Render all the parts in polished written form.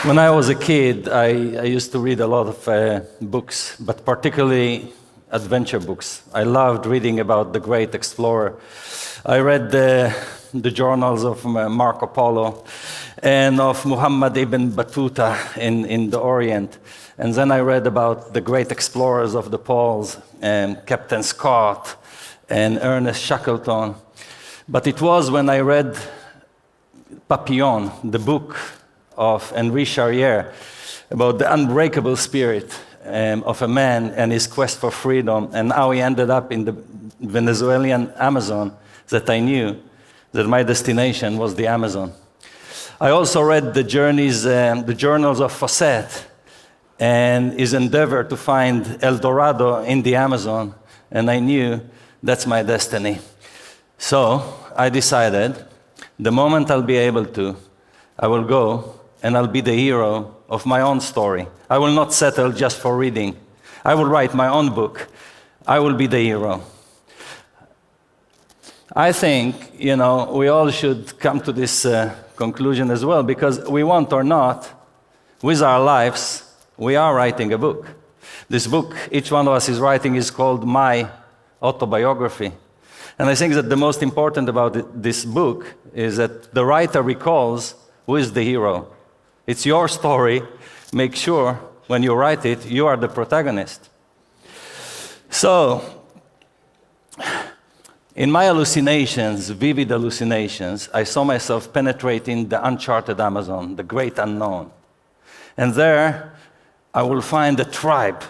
When I was a kid, I used to read a lot of books, but particularly adventure books. I loved reading about the great explorer. I read the journals of Marco Polo and of Muhammad ibn Battuta in the Orient. And then I read about the great explorers of the poles, Captain Scott and Ernest Shackleton. But it was when I read Papillon, the book of Henri Charrière, about the unbreakable spirit of a man and his quest for freedom, and how he ended up in the Venezuelan Amazon, that I knew that my destination was the Amazon. I also read the journals of Fawcett and his endeavor to find El Dorado in the Amazon, and I knew that's my destiny. So I decided, the moment I'll be able to, I will go and I'll be the hero of my own story. I will not settle just for reading. I will write my own book. I will be the hero. I think, we all should come to this conclusion as well, because we want or not, with our lives, we are writing a book. This book, each one of us is writing, is called My Autobiography. And I think that the most important about this book is that the writer recalls who is the hero. It's your story. Make sure when you write it, you are the protagonist. So, in my hallucinations, vivid hallucinations, I saw myself penetrating the uncharted Amazon, the great unknown. And there, I will find a tribe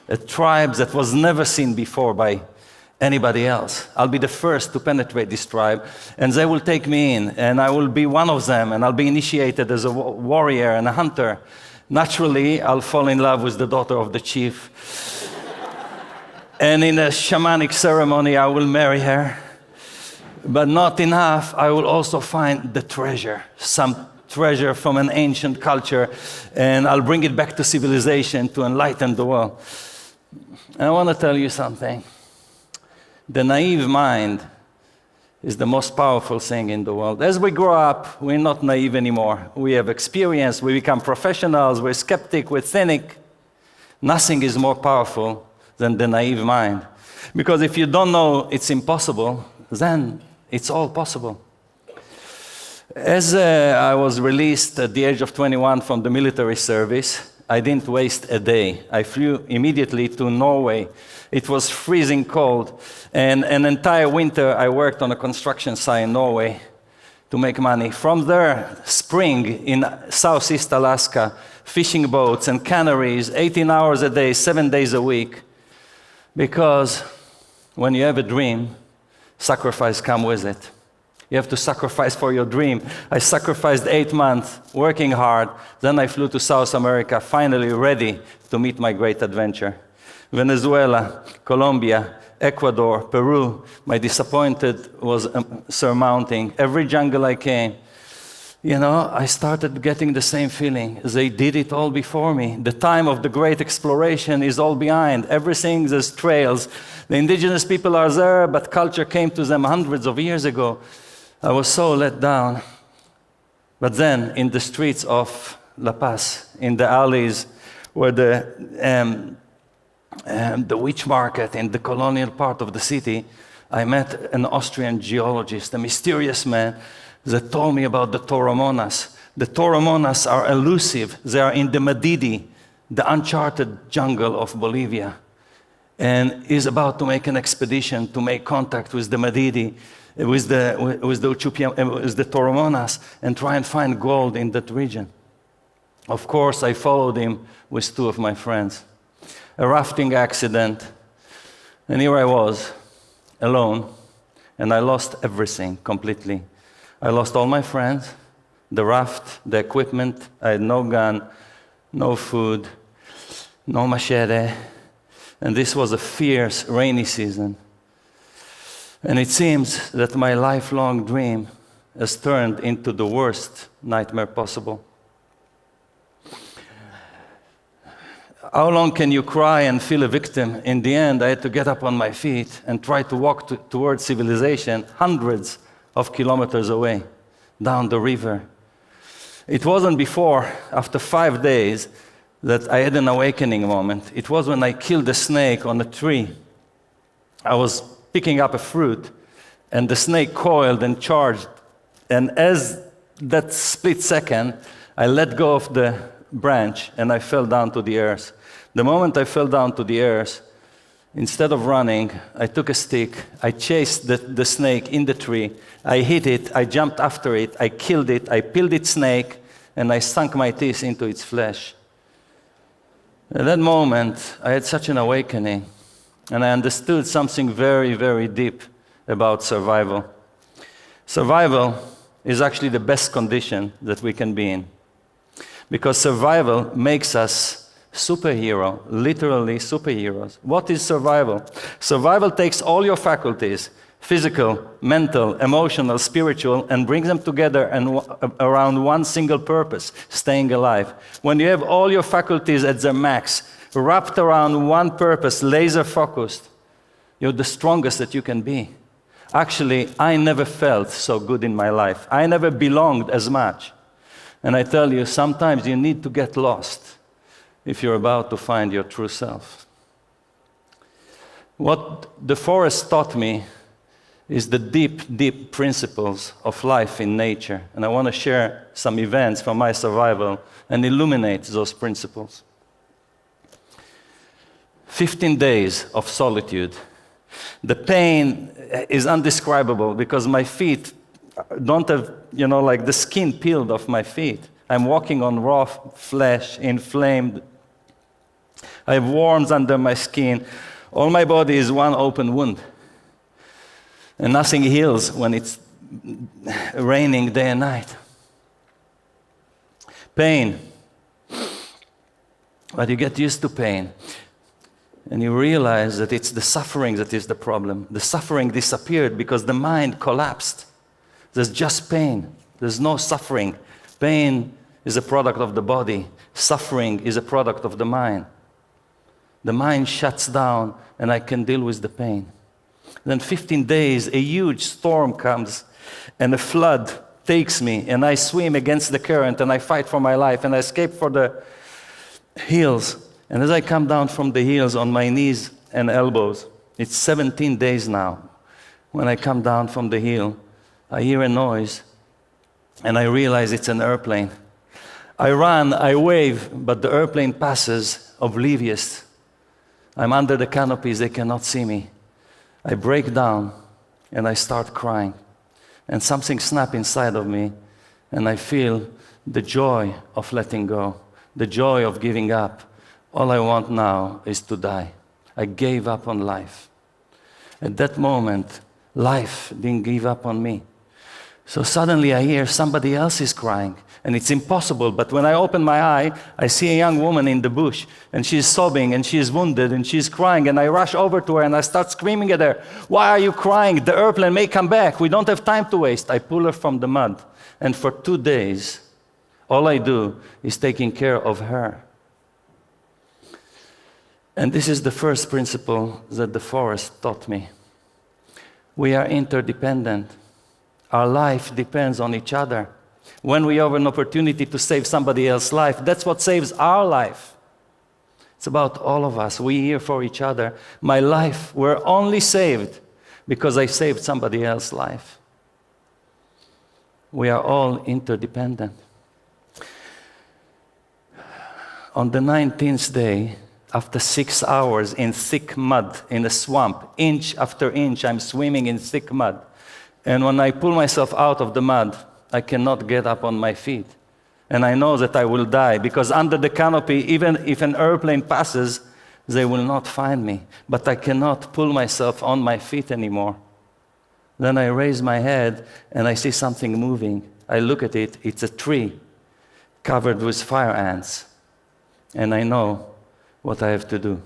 that was never seen before by anybody else. I'll be the first to penetrate this tribe, and they will take me in, and I will be one of them, and I'll be initiated as a warrior and a hunter. Naturally, I'll fall in love with the daughter of the chief. And in a shamanic ceremony, I will marry her. But not enough, I will also find the treasure, some treasure from an ancient culture, and I'll bring it back to civilization to enlighten the world. And I want to tell you something. The naive mind is the most powerful thing in the world. As we grow up, we're not naive anymore. We have experience, we become professionals, we're skeptic, we're cynic. Nothing is more powerful than the naive mind. Because if you don't know it's impossible, then it's all possible. As I was released at the age of 21 from the military service, I didn't waste a day. I flew immediately to Norway. It was freezing cold, and an entire winter I worked on a construction site in Norway to make money. From there, spring in southeast Alaska, fishing boats and canneries, 18 hours a day, 7 days a week. Because when you have a dream, sacrifice comes with it. You have to sacrifice for your dream. I sacrificed 8 months working hard. Then I flew to South America, finally ready to meet my great adventure. Venezuela, Colombia, Ecuador, Peru, my disappointment was surmounting. Every jungle I came, I started getting the same feeling. They did it all before me. The time of the great exploration is all behind. Everything, there's trails. The indigenous people are there, but culture came to them hundreds of years ago. I was so let down. But then, in the streets of La Paz, in the alleys where the witch market in the colonial part of the city, I met an Austrian geologist, a mysterious man that told me about the Toromonas. The Toromonas are elusive. They are in the Madidi, the uncharted jungle of Bolivia. And he's about to make an expedition to make contact with the Madidi, with the Toromonas, and try and find gold in that region. Of course, I followed him with 2 of my friends. A rafting accident, and here I was, alone, and I lost everything completely. I lost all my friends, the raft, the equipment. I had no gun, no food, no machete, and this was a fierce, rainy season. And it seems that my lifelong dream has turned into the worst nightmare possible. How long can you cry and feel a victim? In the end, I had to get up on my feet and try to walk towards civilization, hundreds of kilometers away, down the river. It wasn't before, after 5 days, that I had an awakening moment. It was when I killed a snake on a tree. I was picking up a fruit, and the snake coiled and charged. And as that split second, I let go of the branch, and I fell down to the earth. The moment I fell down to the earth, instead of running, I took a stick, I chased the snake in the tree, I hit it, I jumped after it, I killed it, I peeled its snake, and I sunk my teeth into its flesh. At that moment, I had such an awakening, and I understood something very, very deep about survival. Survival is actually the best condition that we can be in, because survival makes us superhero, literally superheroes. What is survival? Survival takes all your faculties, physical, mental, emotional, spiritual, and brings them together and around one single purpose, staying alive. When you have all your faculties at their max, wrapped around one purpose, laser focused, you're the strongest that you can be. Actually, I never felt so good in my life. I never belonged as much. And I tell you, sometimes you need to get lost if you're about to find your true self. What the forest taught me is the deep, deep principles of life in nature. And I want to share some events from my survival and illuminate those principles. 15 days of solitude. The pain is indescribable because my feet don't have, like the skin peeled off my feet. I'm walking on raw flesh, inflamed. I have worms under my skin. All my body is one open wound. And nothing heals when it's raining day and night. Pain. But you get used to pain. And you realize that it's the suffering that is the problem. The suffering disappeared because the mind collapsed. There's just pain. There's no suffering. Pain is a product of the body. Suffering is a product of the mind. The mind shuts down and I can deal with the pain. Then 15 days, a huge storm comes and a flood takes me and I swim against the current and I fight for my life and I escape for the hills. And as I come down from the hills on my knees and elbows, it's 17 days now. When I come down from the hill, I hear a noise and I realize it's an airplane. I run, I wave, but the airplane passes oblivious. I'm under the canopies, they cannot see me. I break down and I start crying. And something snaps inside of me and I feel the joy of letting go, the joy of giving up. All I want now is to die. I gave up on life. At that moment, life didn't give up on me. So suddenly I hear somebody else is crying, and it's impossible. But when I open my eye, I see a young woman in the bush, and she's sobbing, and she's wounded, and she's crying, and I rush over to her, and I start screaming at her, "Why are you crying? The airplane may come back. We don't have time to waste." I pull her from the mud, and for 2 days, all I do is taking care of her. And this is the first principle that the forest taught me. We are interdependent. Our life depends on each other. When we have an opportunity to save somebody else's life, that's what saves our life. It's about all of us. We're here for each other. My life were only saved because I saved somebody else's life. We are all interdependent. On the 19th day, after 6 hours in thick mud, in a swamp, inch after inch, I'm swimming in thick mud. And when I pull myself out of the mud, I cannot get up on my feet. And I know that I will die, because under the canopy, even if an airplane passes, they will not find me. But I cannot pull myself on my feet anymore. Then I raise my head, and I see something moving. I look at it, it's a tree covered with fire ants. And I know what I have to do.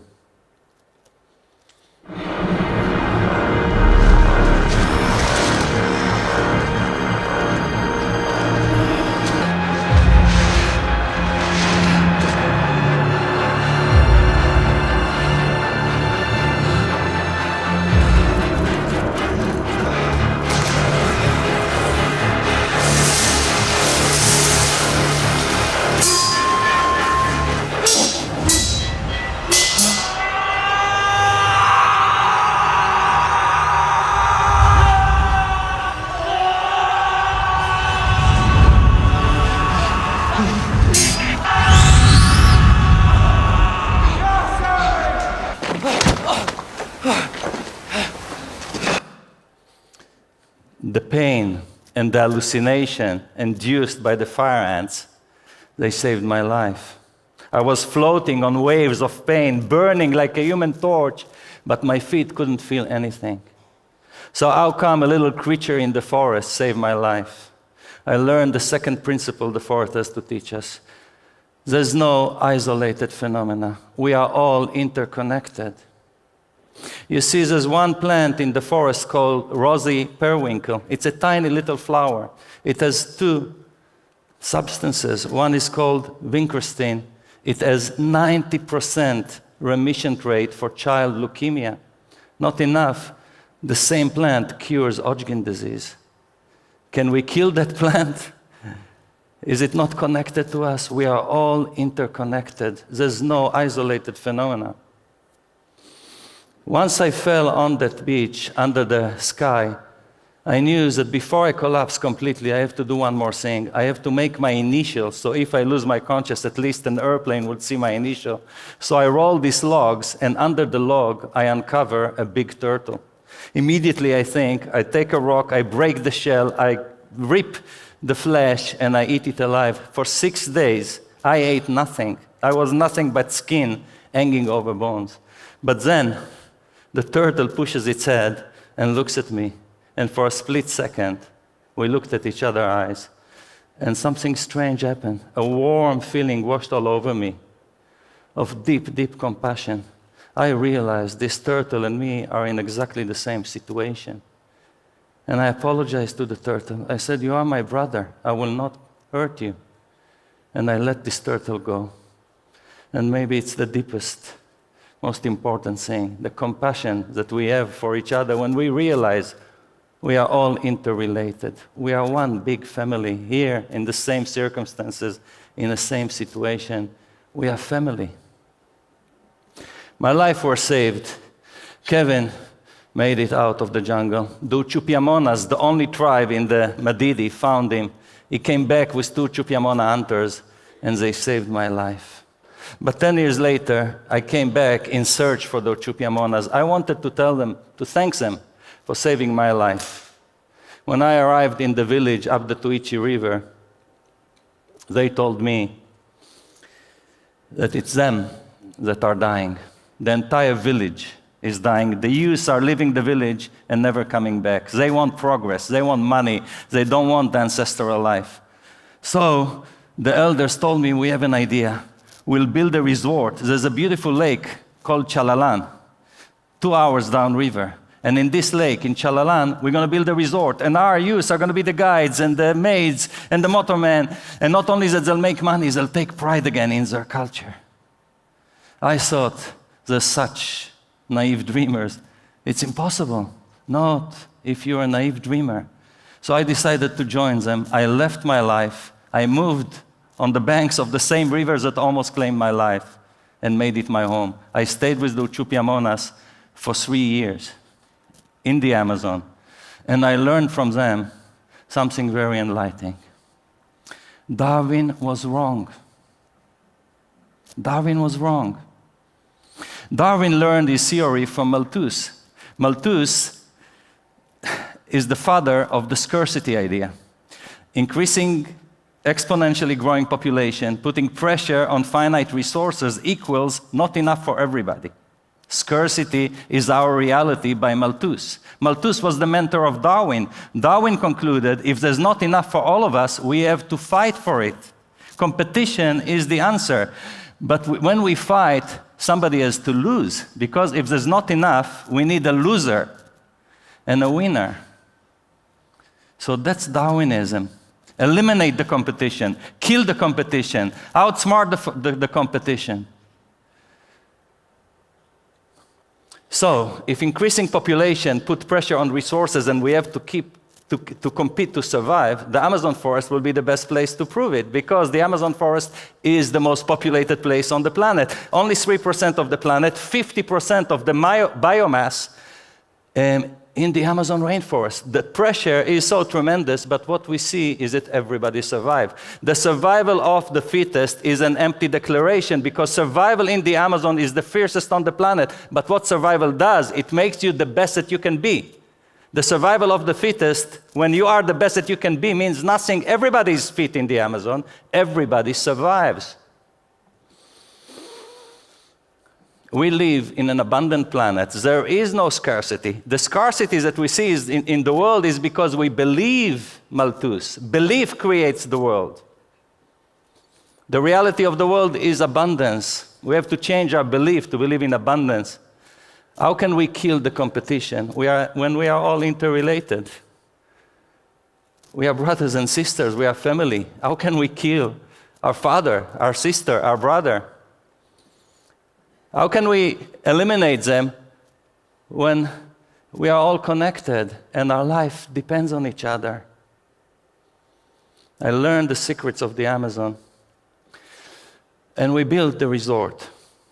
the pain and the hallucination induced by the fire ants, they saved my life. I was floating on waves of pain, burning like a human torch, but my feet couldn't feel anything. So how come a little creature in the forest saved my life? I learned the second principle the forest has to teach us. There's no isolated phenomena. We are all interconnected. You see, there's one plant in the forest called rosy periwinkle. It's a tiny little flower. It has two substances. One is called vincristine. It has 90% remission rate for child leukemia. Not enough. The same plant cures Hodgkin disease. Can we kill that plant? Is it not connected to us? We are all interconnected. There's no isolated phenomena. Once I fell on that beach under the sky, I knew that before I collapse completely, I have to do one more thing. I have to make my initials, so if I lose my consciousness, at least an airplane would see my initial. So I roll these logs, and under the log, I uncover a big turtle. Immediately, I think, I take a rock, I break the shell, I rip the flesh, and I eat it alive. For 6 days, I ate nothing. I was nothing but skin hanging over bones. But then, the turtle pushes its head and looks at me. And for a split second, we looked at each other's eyes. And something strange happened. A warm feeling washed all over me of deep, deep compassion. I realized this turtle and me are in exactly the same situation. And I apologized to the turtle. I said, "You are my brother. I will not hurt you." And I let this turtle go. And maybe it's the deepest, most important thing, the compassion that we have for each other when we realize we are all interrelated. We are one big family here in the same circumstances, in the same situation. We are family. My life was saved. Kevin made it out of the jungle. The Chupiamonas, the only tribe in the Madidi, found him. He came back with 2 Chupiamona hunters, and they saved my life. But 10 years later, I came back in search for the Chupiamonas. I wanted to tell them, to thank them for saving my life. When I arrived in the village up the Tuichi River, they told me that it's them that are dying. The entire village is dying. The youths are leaving the village and never coming back. They want progress. They want money. They don't want the ancestral life. So the elders told me, we have an idea. We'll build a resort. There's a beautiful lake called Chalalan, 2 hours downriver. And in this lake, in Chalalan, we're going to build a resort. And our youths are going to be the guides and the maids and the motormen. And not only that they'll make money, they'll take pride again in their culture. I thought, there's such naive dreamers. It's impossible. Not if you're a naive dreamer. So I decided to join them. I left my life. I moved on the banks of the same rivers that almost claimed my life and made it my home. I stayed with the Chupiamonas for 3 years in the Amazon. And I learned from them something very enlightening. Darwin was wrong. Darwin was wrong. Darwin learned his theory from Malthus. Malthus is the father of the scarcity idea. Increasing, exponentially growing population, putting pressure on finite resources equals not enough for everybody. Scarcity is our reality by Malthus. Malthus was the mentor of Darwin. Darwin concluded, if there's not enough for all of us, we have to fight for it. Competition is the answer. But when we fight, somebody has to lose, because if there's not enough, we need a loser and a winner. So that's Darwinism. Eliminate the competition, kill the competition, outsmart the competition. So, if increasing population put pressure on resources and we have to compete to survive, the Amazon forest will be the best place to prove it, because the Amazon forest is the most populated place on the planet. Only 3% of the planet, 50% of the biomass in the Amazon rainforest. The pressure is so tremendous, but what we see is that everybody survives. The survival of the fittest is an empty declaration, because survival in the Amazon is the fiercest on the planet. But what survival does, it makes you the best that you can be. The survival of the fittest, when you are the best that you can be, means nothing. Everybody's fit in the Amazon. Everybody survives. We live in an abundant planet. There is no scarcity. The scarcity that we see in the world is because we believe Malthus. Belief creates the world. The reality of the world is abundance. We have to change our belief to believe in abundance. How can we kill the competition when we are all interrelated? We are brothers and sisters. We are family. How can we kill our father, our sister, our brother? How can we eliminate them when we are all connected and our life depends on each other? I learned the secrets of the Amazon. And we built the resort.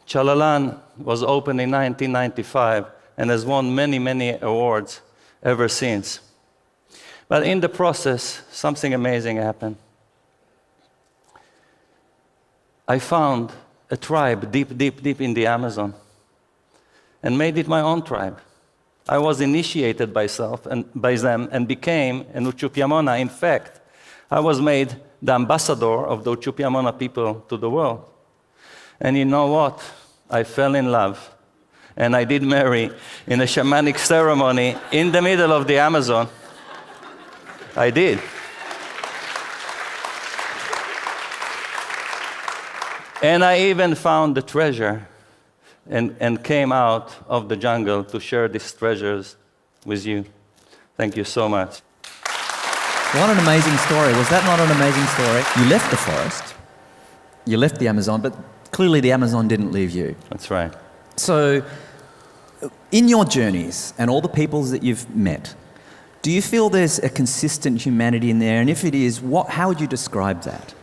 Chalalan was opened in 1995 and has won many, many awards ever since. But in the process, something amazing happened. I found a tribe deep, deep, deep in the Amazon and made it my own tribe. I was initiated by them and became an Uchupiamona. In fact, I was made the ambassador of the Uchupiamona people to the world. And you know what? I fell in love. And I did marry in a shamanic ceremony in the middle of the Amazon. I did. And I even found the treasure and came out of the jungle to share these treasures with you. Thank you so much. What an amazing story. Was that not an amazing story? You left the forest, you left the Amazon, but clearly the Amazon didn't leave you. That's right. So, in your journeys and all the peoples that you've met, do you feel there's a consistent humanity in there? And if it is, how would you describe that?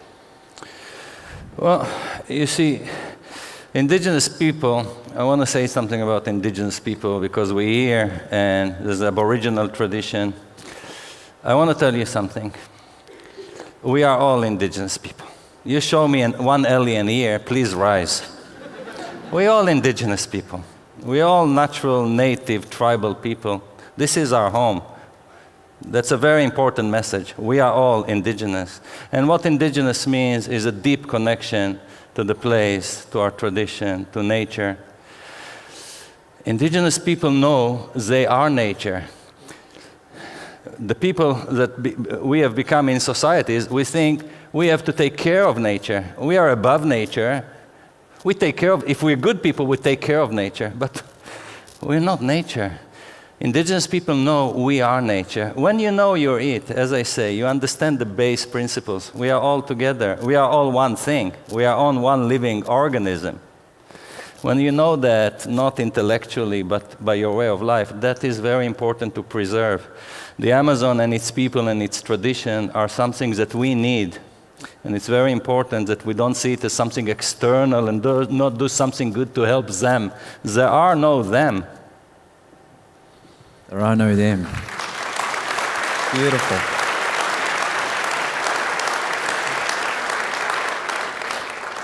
Well, you see, Indigenous people, I want to say something about Indigenous people because we're here and there's Aboriginal tradition. I want to tell you something. We are all Indigenous people. You show me one alien here, please rise. We're all Indigenous people. We're all natural, native, tribal people. This is our home. That's a very important message. We are all Indigenous. And what Indigenous means is a deep connection to the place, to our tradition, to nature. Indigenous people know they are nature. The people that we have become in societies, we think we have to take care of nature. We are above nature. We take care of, if we're good people, we take care of nature, but we're not nature. Indigenous people know we are nature. When you know you're it, as I say, you understand the base principles. We are all together. We are all one thing. We are on one living organism. When you know that, not intellectually, but by your way of life, that is very important to preserve. The Amazon and its people and its tradition are something that we need. And it's very important that we don't see it as something external and not do something good to help them. There are no them. There are no them. Beautiful.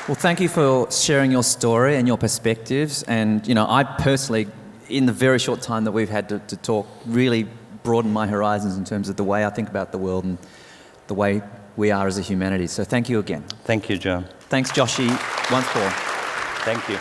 Well, thank you for sharing your story and your perspectives. And, you know, I personally, in the very short time that we've had to talk, really broadened my horizons in terms of the way I think about the world and the way we are as a humanity. So thank you again. Thank you, John. Thanks, Joshi, once more. Thank you.